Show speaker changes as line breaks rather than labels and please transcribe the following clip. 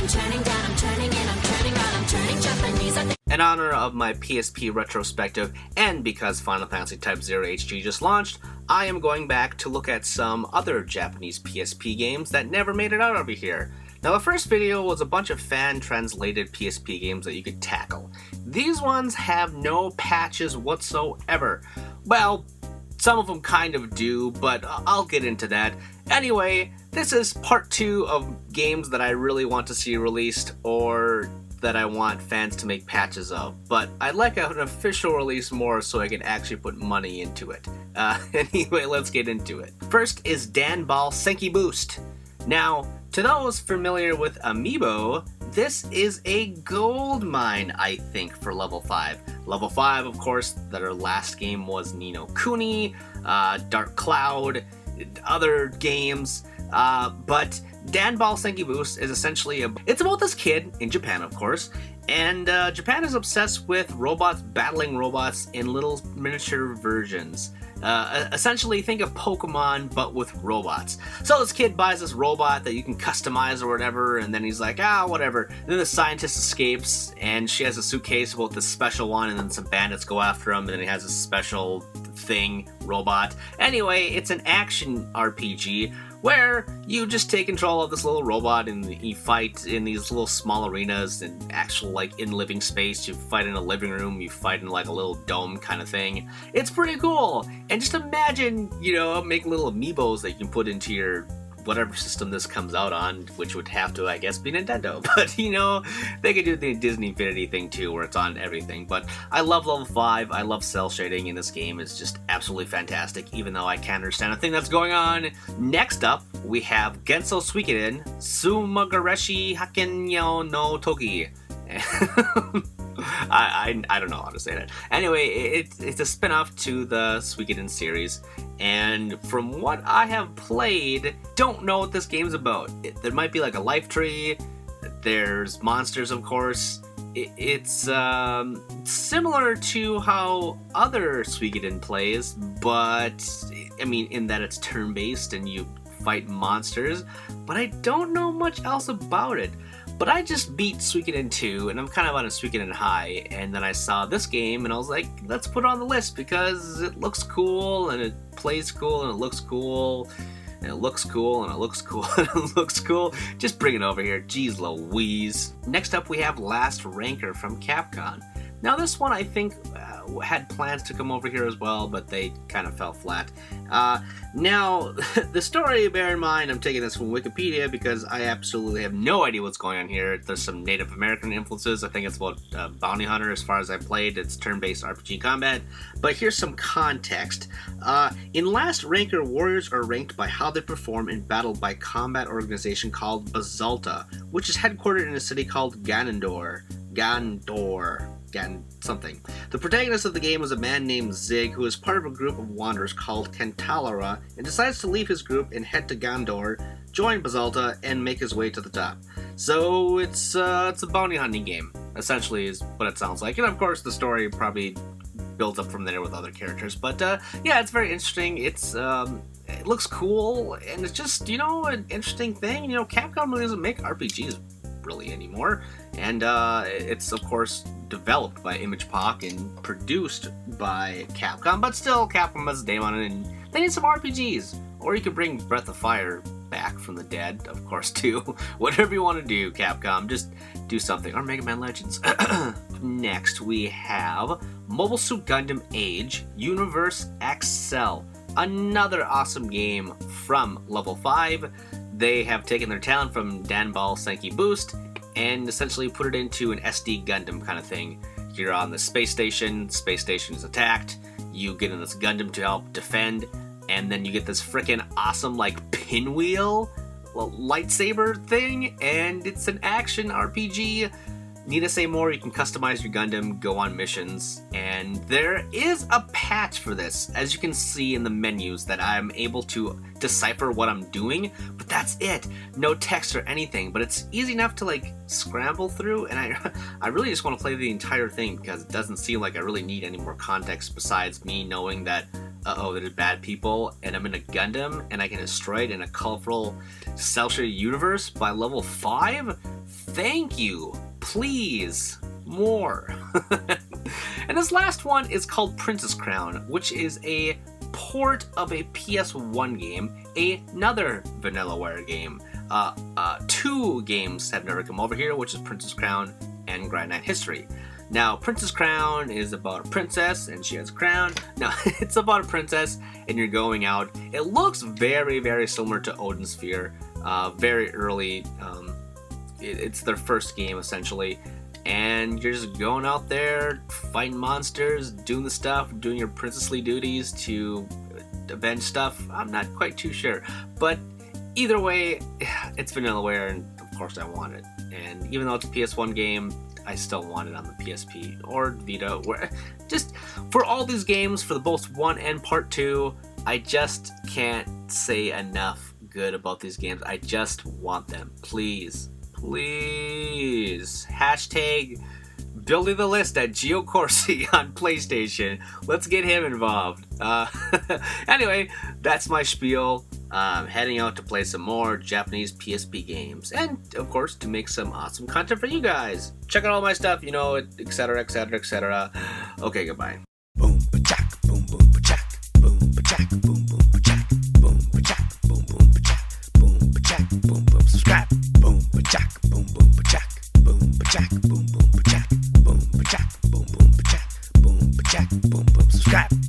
I'm turning down, I'm turning in, I'm turning around, I'm turning Japanese.
In honor of my PSP Retrospective, and because Final Fantasy Type 0 HG just launched, I am going back to look at some other Japanese PSP games that never made it out over here. Now, the first video was a bunch of fan-translated PSP games that you could tackle. These ones have no patches whatsoever. Well, some of them kind of do, but I'll get into that. Anyway, this is part 2 of games that I really want to see released, or that I want fans to make patches of, but I'd like an official release more so I can actually put money into it. Anyway, let's get into it. First is Danball Senki Boost. Now, to those familiar with Amiibo, this is a gold mine, I think, for level 5. Level 5, of course, that our last game was Ni no Kuni, Dark Cloud, other games, but Danball Senki Boost is essentially it's about this kid, in Japan of course, and Japan is obsessed with robots battling robots in little miniature versions. Essentially, think of Pokemon, but with robots. So this kid buys this robot that you can customize or whatever, and then he's like, whatever. And then the scientist escapes, and she has a suitcase with this special one, and then some bandits go after him, and then he has a special thing, robot. Anyway, it's an action RPG where you just take control of this little robot and you fight in these little small arenas and actual, like, in living space. You fight in a living room, you fight in like a little dome kind of thing. It's pretty cool. And just imagine, make little amiibos that you can put into your whatever system this comes out on, which would have to, I guess, be Nintendo. But, they could do the Disney Infinity thing too, where it's on everything. But I love level 5. I love cell shading in this game. It's just absolutely fantastic, even though I can't understand a thing that's going on. Next up, we have Genso Suikoden Sumagareshi Hakenyo no Toki. I don't know how to say that. Anyway, it's a spin-off to the Suikoden series, and from what I have played, don't know what this game's about. There might be like a life tree, there's monsters of course. It's similar to how other Suikoden plays, but I mean in that it's turn-based and you fight monsters, but I don't know much else about it. But I just beat Suikoden 2, and I'm kind of on a Suikoden high, and then I saw this game, and I was like, let's put it on the list, because it looks cool, and it plays cool, and it looks cool, and it looks cool, and it looks cool, and it looks cool. Just bring it over here, jeez Louise. Next up, we have Last Rinker from Capcom. Now this one, I think, had plans to come over here as well, but they kind of fell flat. Now, the story, bear in mind, I'm taking this from Wikipedia because I absolutely have no idea what's going on here. There's some Native American influences. I think it's about Bounty Hunter as far as I played. It's turn-based RPG combat. But here's some context. In Last Ranker, warriors are ranked by how they perform in battle by combat organization called Bazalta, which is headquartered in a city called Ganondorf. Something. The protagonist of the game was a man named Zig, who is part of a group of wanderers called Cantalara, and decides to leave his group and head to Gondor, join Bazalta, and make his way to the top. So it's a bounty hunting game, essentially is what it sounds like. And of course the story probably builds up from there with other characters. But yeah, it's very interesting. It looks cool, and it's just, an interesting thing. Capcom really doesn't make RPGs really anymore, and it's of course developed by ImagePoc and produced by Capcom, but still Capcom has a name on it, and they need some RPGs. Or you could bring Breath of Fire back from the dead, of course, too. Whatever you want to do, Capcom, just do something. Or Mega Man Legends. Next, we have Mobile Suit Gundam Age Universe Accel. Another awesome game from Level 5. They have taken their talent from Danball Senki Boost and essentially put it into an SD Gundam kind of thing. You're on the space station is attacked, you get in this Gundam to help defend, and then you get this freaking awesome, like, pinwheel lightsaber thing, and it's an action RPG. Need to say more, you can customize your Gundam, go on missions, and there is a patch for this, as you can see in the menus, that I'm able to decipher what I'm doing, but that's it. No text or anything, but it's easy enough to, like, scramble through, and I really just want to play the entire thing, because it doesn't seem like I really need any more context besides me knowing that, there's bad people, and I'm in a Gundam, and I can destroy it in a colorful cel-shaded universe by level 5? Thank you. Please. More. And this last one is called Princess Crown, which is a port of a PS1 game, another Vanillaware game. Two games have never come over here, which is Princess Crown and Grindin History. Now, Princess Crown is about a princess, and she has a crown. Now, it's about a princess, and you're going out. It looks very, very similar to Odin Sphere. Very early. It's their first game, essentially. And you're just going out there, fighting monsters, doing the stuff, doing your princessly duties to avenge stuff. I'm not quite too sure. But either way, it's Vanillaware, and of course I want it. And even though it's a PS1 game, I still want it on the PSP or Vita. Just for all these games, for the both 1 and Part 2, I just can't say enough good about these games. I just want them. Please. Please. Hashtag building the list at Gio Corsi on PlayStation. Let's get him involved. Anyway, that's my spiel. Heading out to play some more Japanese PSP games. And, of course, to make some awesome content for you guys. Check out all my stuff, etc., etc., etc. Okay, goodbye.
Boom, ba-jack, boom, boom, ba-jack, boom, ba-jack, boom, boom, ba-jack, boom, ba-jack, boom, boom, ba-jack, boom, ba-jack, boom, boom, subscribe, boom, ba-jack, boom, boom, ba-jack, boom, ba-jack, boom.